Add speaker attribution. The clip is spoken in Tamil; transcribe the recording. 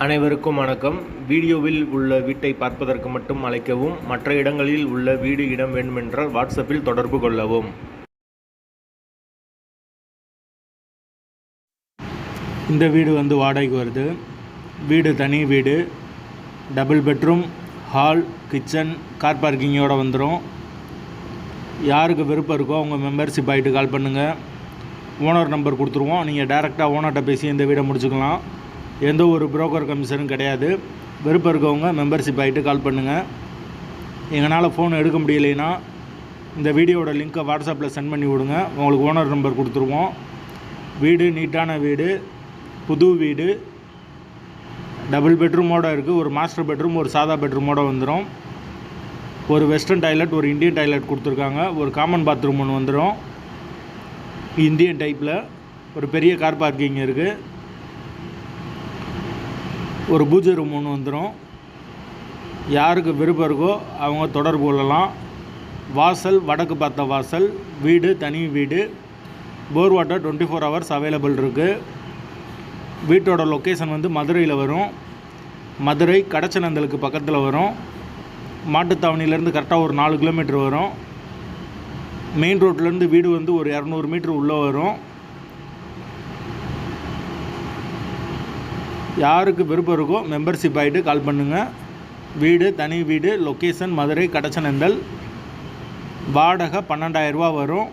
Speaker 1: அனைவருக்கும் வணக்கம். வீடியோவில் உள்ள வீட்டை பார்ப்பதற்கு மட்டும் அழைக்கவும். மற்ற இடங்களில் உள்ள வீடு இடம் வேண்டுமென்றால் வாட்ஸ்அப்பில் தொடர்பு கொள்ளவும். இந்த வீடு வாடகைக்கு வருது. வீடு தனி வீடு, double bedroom, hall, kitchen, car பார்க்கிங்கோடு வந்துடும். யாருக்கு விருப்பம் இருக்கோ அவங்க மெம்பர்ஷிப் ஆகிட்டு கால் பண்ணுங்கள். ஓனர் நம்பர் கொடுத்துருவோம். நீங்கள் டைரெக்டாக ஓனர்கிட்ட பேசி இந்த வீடை முடிச்சுக்கலாம். எந்த ஒரு புரோக்கர் கமிஷனும் கிடையாது. விருப்பம் இருக்கவங்க மெம்பர்ஷிப் ஆகிட்டு கால் பண்ணுங்கள். எங்களால் ஃபோன் எடுக்க முடியலைன்னா இந்த வீடியோட லிங்க்கை வாட்ஸ்அப்பில் சென்ட் பண்ணி விடுங்க. உங்களுக்கு ஓனர் நம்பர் கொடுத்துருவோம். வீடு நீட்டான வீடு, புது வீடு, டபுள் பெட்ரூமோடு இருக்குது. ஒரு மாஸ்டர் பெட்ரூம், ஒரு சாதா பெட்ரூமோடு வந்துடும். ஒரு வெஸ்டர்ன் டாய்லெட், ஒரு இந்தியன் டாய்லெட் கொடுத்துருக்காங்க. ஒரு காமன் பாத்ரூம் ஒன்று வந்துடும் இந்தியன் டைப்பில். ஒரு பெரிய கார் பார்க்கிங் இருக்குது. ஒரு பூஜை ரூம் ஒன்று வந்துடும். யாருக்கு விருப்பம் இருக்கோ அவங்க தொடர்பு கொள்ளலாம். வாசல் வடக்கு பார்த்த வாசல். வீடு தனி வீடு. போர் வாட்டர் 24 hours அவைலபிள் இருக்குது. வீட்டோட லொக்கேஷன் மதுரையில் வரும். மதுரை கடச்சநந்தலுக்கு பக்கத்தில் வரும். மாட்டுத்தாவணியிலேருந்து கரெக்டாக ஒரு 4 கிலோமீட்டர் வரும். மெயின் ரோட்லேருந்து வீடு ஒரு 200 மீட்டர் உள்ளே வரும். யாருக்கு விருப்பம் இருக்கோ மெம்பர்ஷிப் ஆகிட்டு கால் பண்ணுங்கள். வீடு தனி வீடு, லொக்கேஷன் மதுரை கடச்சநந்தல். வாடகை 12,000 ரூபா வரும்.